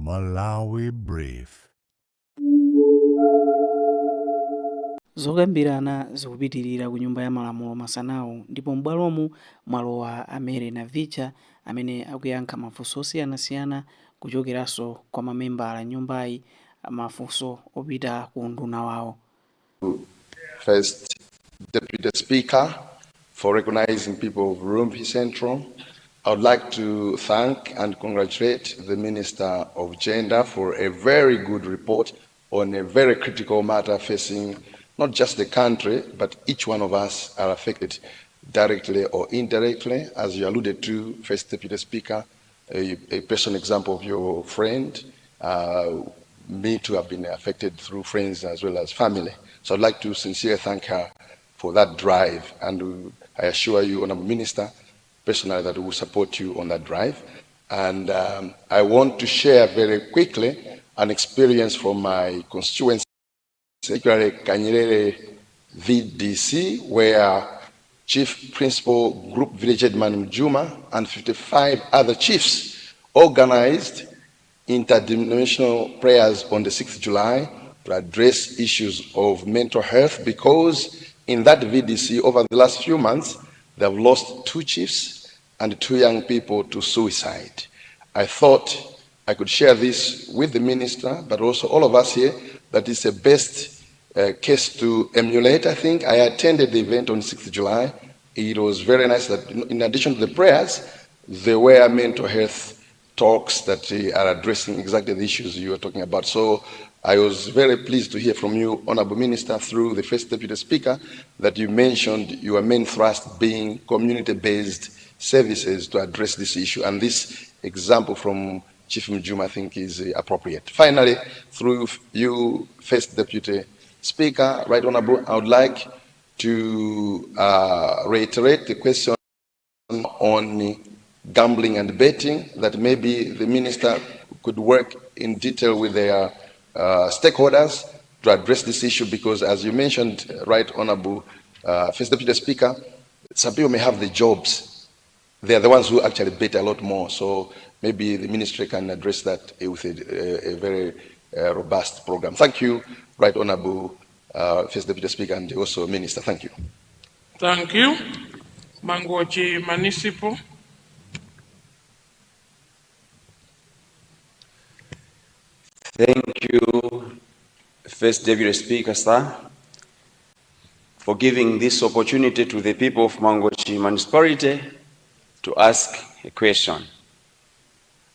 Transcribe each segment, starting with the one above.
Malawi Brief. Zokambirana zikupitirira ku nyumba ya malamulo masanawu ndipo m'bwalomu mwalowa amere na vicha amene akuyankha mafunso osiyanasiyana kuchokeranso kwa mamembala nyumbayi mafunso opita ku unduna wawo. First Deputy Speaker, for recognizing people of Rumbi Central. I would like to thank and congratulate the Minister of Gender for a very good report on a very critical matter facing not just the country, but each one of us are affected directly or indirectly. As you alluded to, First Deputy Speaker, a personal example of your friend, me too have been affected through friends as well as family. So I'd like to sincerely thank her for that drive, and I assure you, Honourable Minister, personally, that we will support you on that drive. And I want to share very quickly an experience from my constituency, particularly Kanyerere VDC, where Chief Principal Group Village Headman Mjuma and 55 other chiefs organized interdenominational prayers on the 6th July to address issues of mental health, because in that VDC over the last few months, they've lost 2 chiefs and 2 young people to suicide. I thought I could share this with the minister, but also all of us here, that is the best case to emulate. I think I attended the event on 6th July. It was very nice that in addition to the prayers, there were mental health talks that are addressing exactly the issues you are talking about. So I was very pleased to hear from you, Honourable Minister, through the First Deputy Speaker, that you mentioned your main thrust being community-based services to address this issue. And this example from Chief Mjuma, I think, is appropriate. Finally, through you, First Deputy Speaker, Right Honourable, I would like to reiterate the question on gambling and betting, that maybe the Minister could work in detail with their stakeholders to address this issue, because as you mentioned, Right Honourable First Deputy Speaker, some people may have the jobs. They are the ones who actually bet a lot more. So maybe the ministry can address that with a very robust program. Thank you, Right Honourable First Deputy Speaker, and also Minister. Thank you. Thank you. Mangochi Municipal. Thank you, First Deputy Speaker, sir, for giving this opportunity to the people of Mangochi Municipality to ask a question.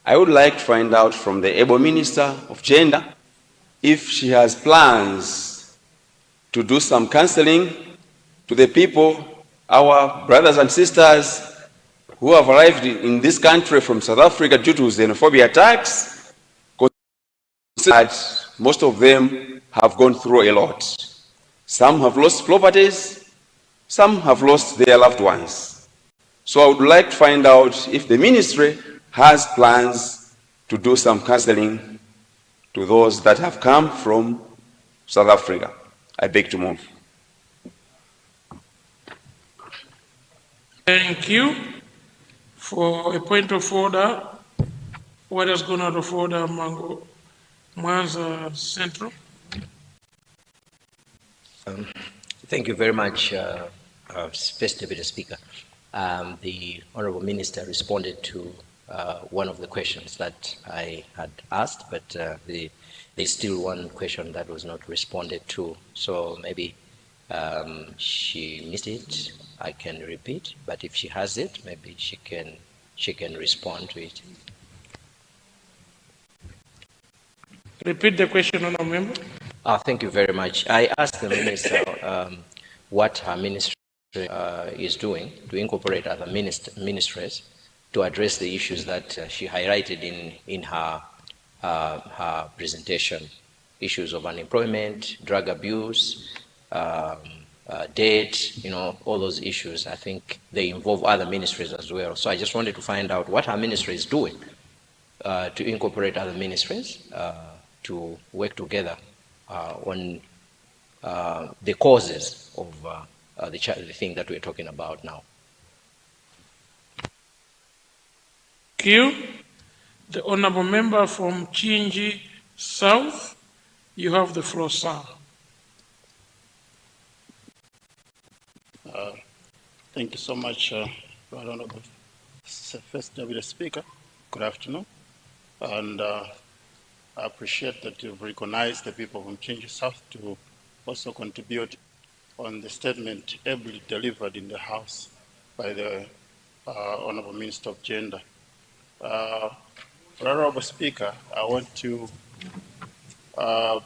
I would like to find out from the able Minister of Gender if she has plans to do some counseling to the people, our brothers and sisters who have arrived in this country from South Africa due to xenophobia attacks. That most of them have gone through a lot. Some have lost properties, some have lost their loved ones. So I would like to find out if the ministry has plans to do some counseling to those that have come from South Africa. I beg to move. Thank you. For a point of order, what has gone out of order, Mwanza Central? Thank you very much, First Deputy Speaker. The Honourable Minister responded to one of the questions that I had asked, but there's still one question that was not responded to. So maybe she missed it. I can repeat, but if she has it, maybe she can respond to it. Repeat the question, Honourable Member. Thank you very much. I asked the Minister what her ministry is doing to incorporate other ministries to address the issues that she highlighted in her presentation. Issues of unemployment, drug abuse, debt, all those issues. I think they involve other ministries as well. So I just wanted to find out what her ministry is doing to incorporate other ministries to work together on the causes of the thing that we're talking about now. Thank you. The honorable member from Chinji South, you have the floor, sir. Thank you so much, Right Honorable First Deputy Speaker. Good afternoon. And I appreciate that you've recognized the people from Chinji South to also contribute on the statement ably delivered in the House by the Honorable Minister of Gender. Honorable Speaker, I want to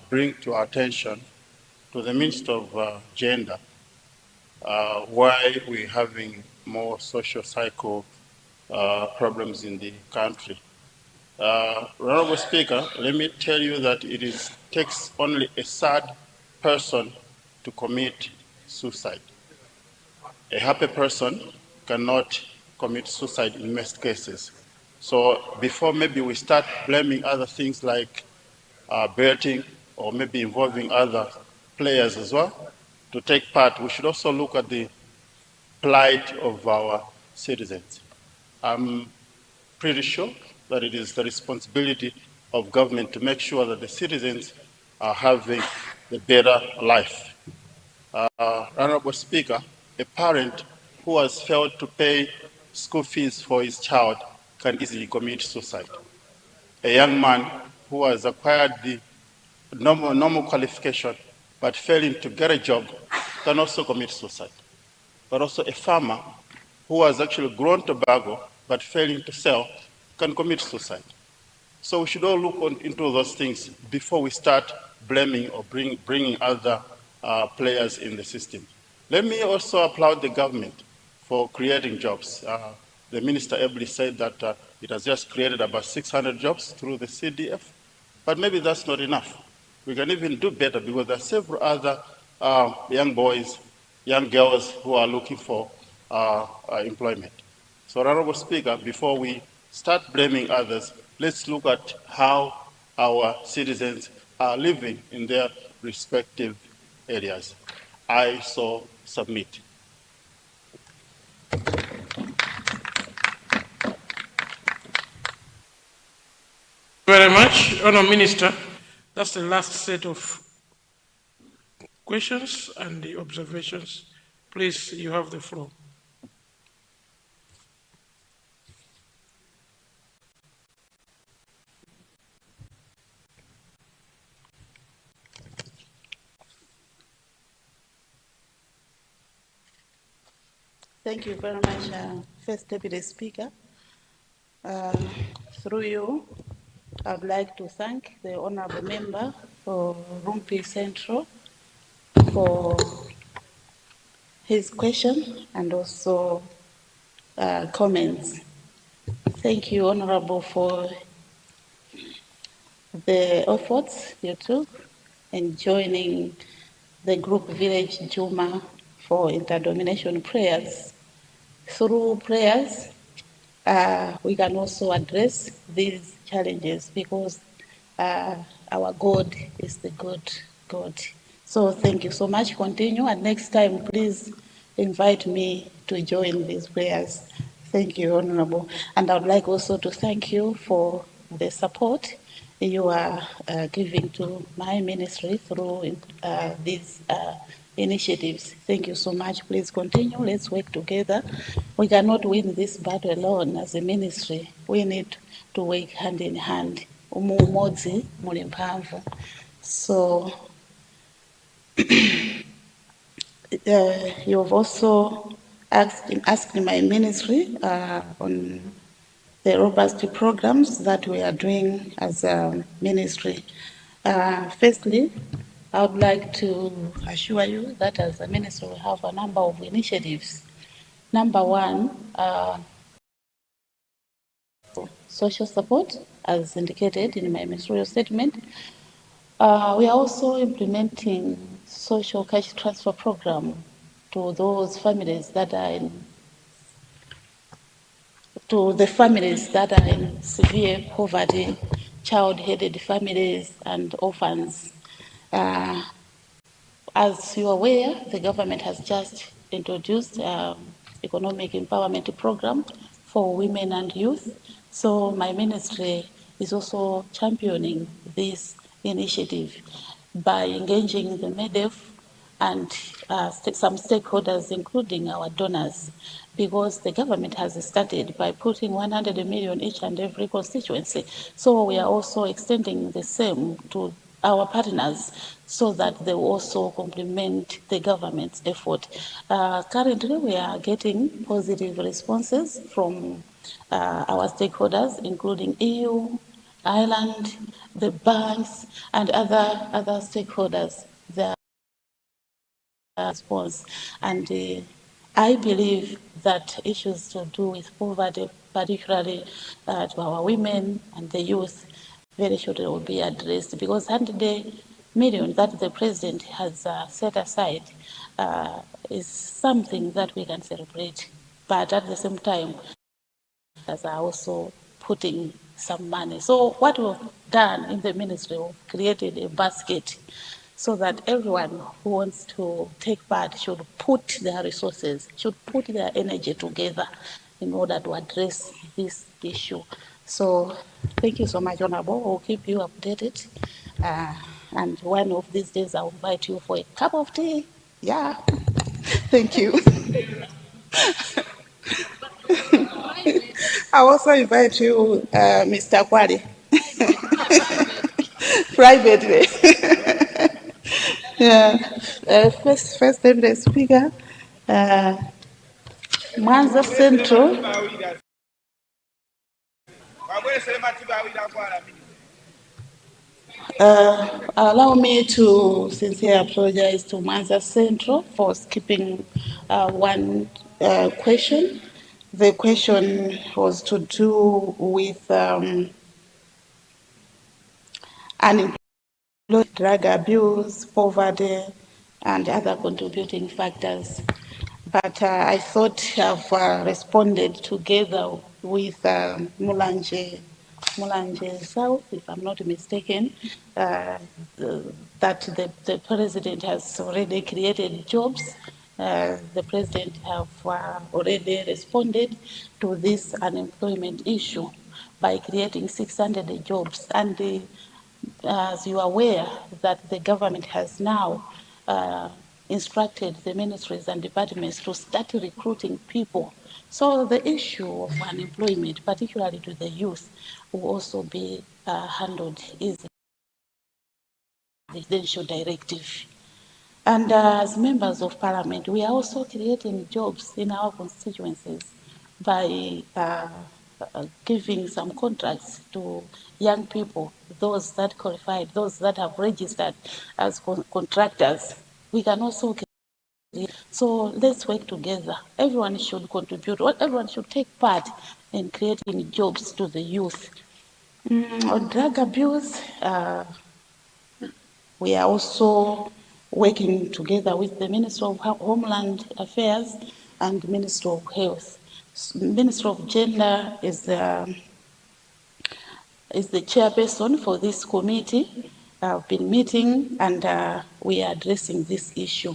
bring to our attention to the Minister of Gender why we're having more social cycle problems in the country. Honorable Speaker, let me tell you that it takes only a sad person to commit suicide. A happy person cannot commit suicide in most cases. So before maybe we start blaming other things like betting or maybe involving other players as well to take part, we should also look at the plight of our citizens. I'm pretty sure that it is the responsibility of government to make sure that the citizens are having the better life. Honorable Speaker, a parent who has failed to pay school fees for his child can easily commit suicide. A young man who has acquired the normal qualification but failing to get a job can also commit suicide. But also a farmer who has actually grown tobacco but failing to sell can commit suicide. So we should all look into those things before we start blaming or bringing other players in the system. Let me also applaud the government for creating jobs. The minister ably said that it has just created about 600 jobs through the CDF, but maybe that's not enough. We can even do better because there are several other young boys, young girls who are looking for employment. So, Honorable Speaker, before we start blaming others, let's look at how our citizens are living in their respective areas. I so submit. Very much, Honourable Minister. That's the last set of questions and the observations. Please, you have the floor. Thank you very much, First Deputy Speaker. Through you, I'd like to thank the Honourable Member for Rumpi Central for his question and also comments. Thank you, Honourable, for the efforts you took in joining the group Village Juma for interdomination prayers. Through prayers, we can also address these challenges because our God is the good God. So thank you so much. Continue, and next time, please invite me to join these prayers. Thank you, Honorable. And I would like also to thank you for the support you are giving to my ministry through these initiatives. Thank you so much. Please continue. Let's work together. We cannot win this battle alone as a ministry. We need to work hand in hand. Umudzi muli mphamvu. So you've also asked my ministry on the robust programs that we are doing as a ministry. Firstly, I would like to assure you that as a ministry we have a number of initiatives. Number one, social support, as indicated in my ministerial statement. We are also implementing social cash transfer program to those families that are in severe poverty, child-headed families and orphans. As you are aware, the government has just introduced economic empowerment program for women and youth. So my ministry is also championing this initiative by engaging the MEDEF and some stakeholders, including our donors, because the government has started by putting 100 million each and every constituency. So we are also extending the same to our partners so that they will also complement the government's effort. Currently, we are getting positive responses from our stakeholders, including EU, Ireland, the banks, and other stakeholders. Their response, and I believe that issues to do with poverty, particularly to our women and the youth, very shortly will be addressed, because 100 million that the president has set aside is something that we can celebrate. But at the same time, as are also putting some money. So what we've done in the ministry, we've created a basket so that everyone who wants to take part should put their resources, should put their energy together in order to address this issue. So thank you so much, Honorable. We'll keep you updated. And one of these days, I'll invite you for a cup of tea. Yeah. Thank you. I also invite you, Mr. Kwali, privately. Yeah. First Deputy Speaker, Mwanza Central. Allow me to sincerely apologize to Mwanza Central for skipping one question. The question was to do with unemployment, drug abuse, poverty, and other contributing factors. But I thought I've responded together with Mulanje South, if I'm not mistaken, that the president has already created jobs. The president have already responded to this unemployment issue by creating 600 jobs. And as you are aware that the government has now instructed the ministries and departments to start recruiting people. So the issue of unemployment, particularly to the youth, will also be handled easily. The residential directive. And as members of parliament, we are also creating jobs in our constituencies by giving some contracts to young people, those that qualified, those that have registered as contractors. We can also create. So let's work together. Everyone should contribute. Everyone should take part in creating jobs to the youth. On drug abuse, we are also working together with the Minister of Homeland Affairs and Minister of Health. Minister of Gender is the chairperson for this committee. I've been meeting and we are addressing this issue.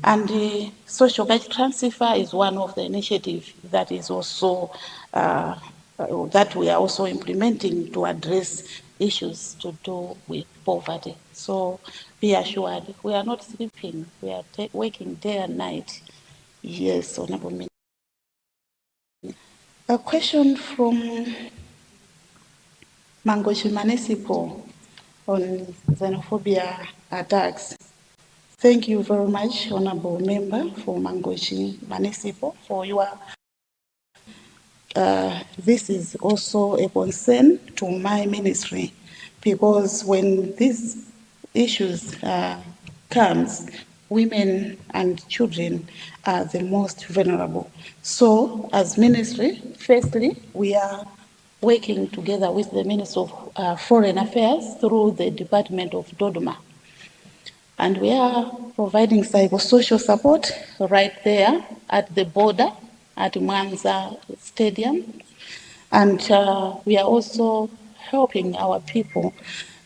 And the social cash transfer is one of the initiatives that is also that we are also implementing to address issues to do with poverty. So be assured, we are not sleeping. We are working day and night. Yes, Honorable Minister. A question from Mangochi Municipal on xenophobia attacks. Thank you very much, Honorable Member for Mangochi Municipal, for your this is also a concern to my ministry, because when these issues comes, women and children are the most vulnerable. So as ministry, firstly, we are working together with the Minister of Foreign Affairs through the Department of Dodoma. And we are providing psychosocial support right there at the border at Mwanza Stadium. And we are also helping our people,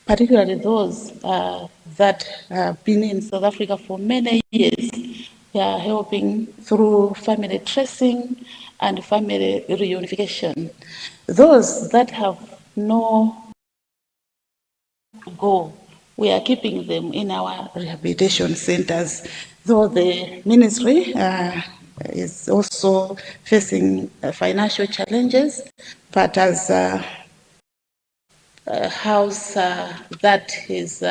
particularly those that have been in South Africa for many years. We are helping through family tracing and family reunification. Those that have no go. We are keeping them in our rehabilitation centers, though the ministry is also facing financial challenges, but as house that is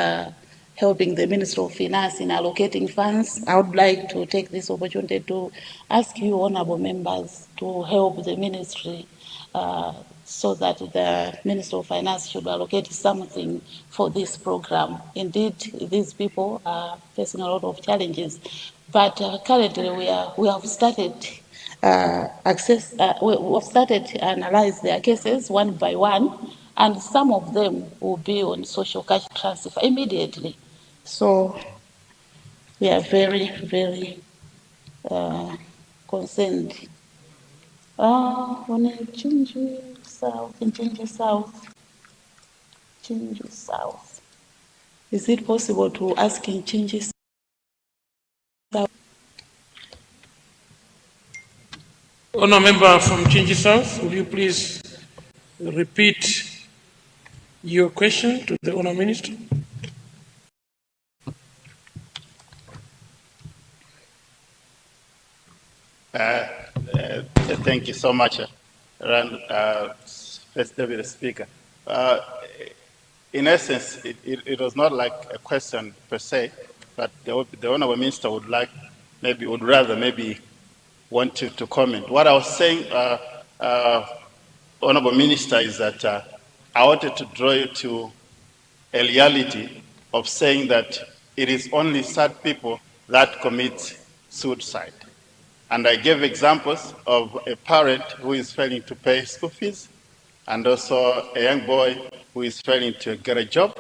helping the Ministry of Finance in allocating funds. I would like to take this opportunity to ask you, honorable members, to help the ministry so that the Ministry of Finance should allocate something for this program. Indeed, these people are facing a lot of challenges, but currently we have started we've started to analyze their cases one by one, and some of them will be on social cash transfer immediately. So we are very, very concerned. On Chinji South, in Chinji South, Chinji South. Is it possible to ask in Chinji South? Honour Member from Chinji South, will you please repeat your question to the Honour Minister? Thank you so much, First Deputy Speaker. In essence, it was not like a question per se, but the Honourable Minister would rather want to comment. What I was saying, Honourable Minister, is that I wanted to draw you to a reality of saying that it is only sad people that commit suicide. And I gave examples of a parent who is failing to pay school fees, and also a young boy who is failing to get a job,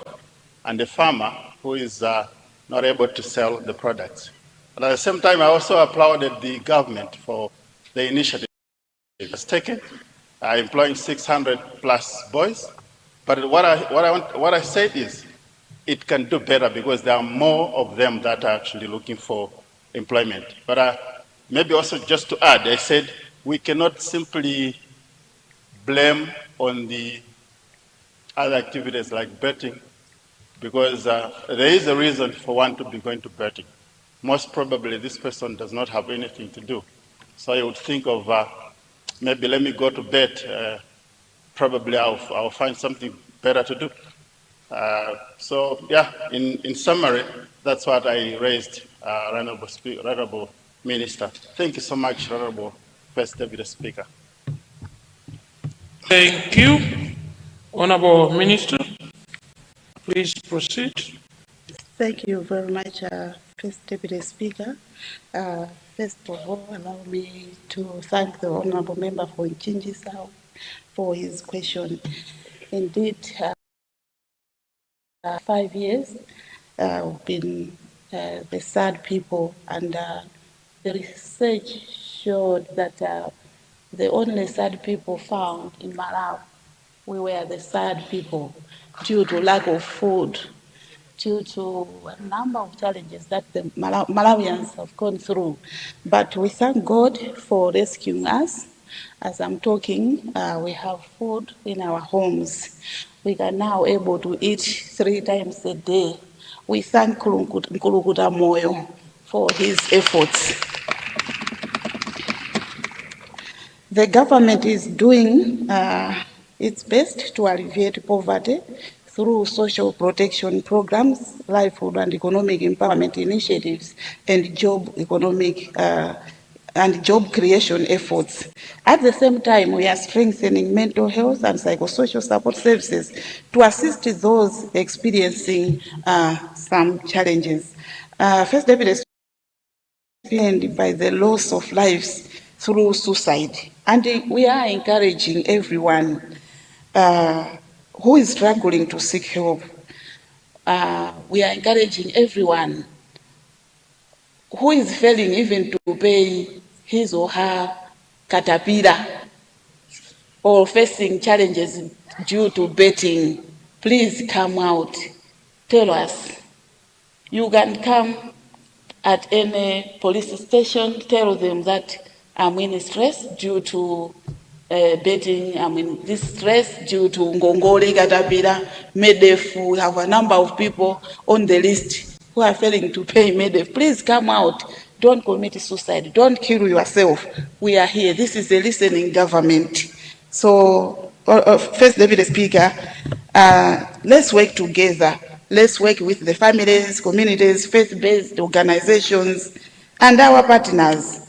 and a farmer who is not able to sell the products. But at the same time, I also applauded the government for the initiative it has taken, employing 600 plus boys. But what I said is, it can do better because there are more of them that are actually looking for employment. But maybe also just to add, I said we cannot simply blame on the other activities like betting, because there is a reason for one to be going to betting. Most probably this person does not have anything to do. So I would think of maybe let me go to bet, probably I'll find something better to do. So yeah, in summary, that's what I raised, Honorable Minister. Thank you so much, Honorable First Deputy Speaker. Thank you. Honourable Minister, please proceed. Thank you very much, First Deputy Speaker. First of all, allow me to thank the Honourable Member for Chinji South for his question. Indeed, 5 years, we've been the sad people, and the research showed that the only sad people found in Malawi, we were the sad people due to lack of food, due to a number of challenges that the Malawians have gone through. But we thank God for rescuing us. As I'm talking, we have food in our homes. We are now able to eat 3 times a day. We thank Nkulukuta Moyo for his efforts. The government is doing its best to alleviate poverty through social protection programs, livelihood and economic empowerment initiatives, and job creation efforts. At the same time, we are strengthening mental health and psychosocial support services to assist those experiencing some challenges. First Deputy by the loss of lives through suicide. And we are encouraging everyone who is struggling to seek help. We are encouraging everyone who is failing even to pay his or her caterpillar or facing challenges due to betting. Please come out. Tell us. You can come at any police station, tell them that I'm in stress due to betting, this stress due to Ngongole, Gatapira, MEDEF. We have a number of people on the list who are failing to pay MEDEF. Please come out. Don't commit suicide. Don't kill yourself. We are here. This is a listening government. So, First Deputy Speaker, let's work together. Let's work with the families, communities, faith-based organizations, and our partners.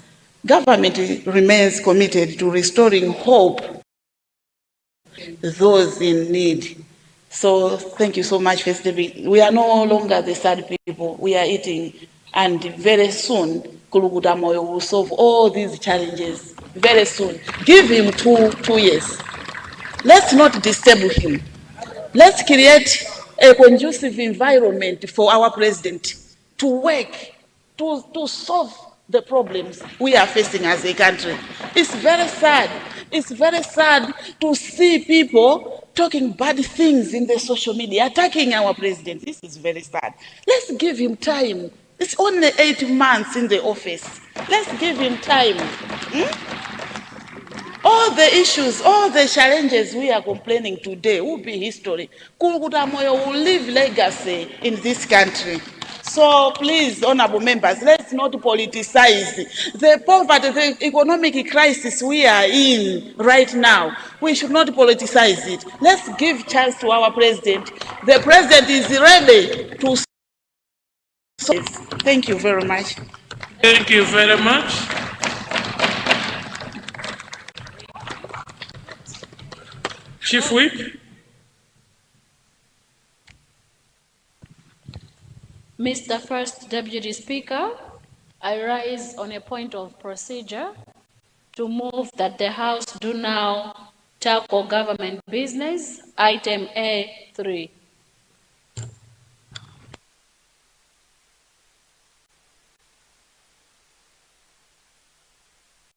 Government remains committed to restoring hope to those in need. So thank you so much, First Deputy. We are no longer the sad people. We are eating, and very soon, Kuluguta Moyo will solve all these challenges. Very soon. Give him two years. Let's not disturb him. Let's create a conducive environment for our president to work, to solve the problems we are facing as a country. It's very sad. It's very sad to see people talking bad things in the social media, attacking our president. This is very sad. Let's give him time. It's only 8 months in the office. Let's give him time. All the issues, all the challenges we are complaining today will be history. Kuluguta Moyo will leave legacy in this country. So please, honorable members, let's not politicize the poverty, the economic crisis we are in right now. We should not politicize it. Let's give chance to our president. The president is ready to solve. Thank you very much. Thank you very much. Chief Whip. Mr. First Deputy Speaker, I rise on a point of procedure to move that the House do now tackle government business, item A3.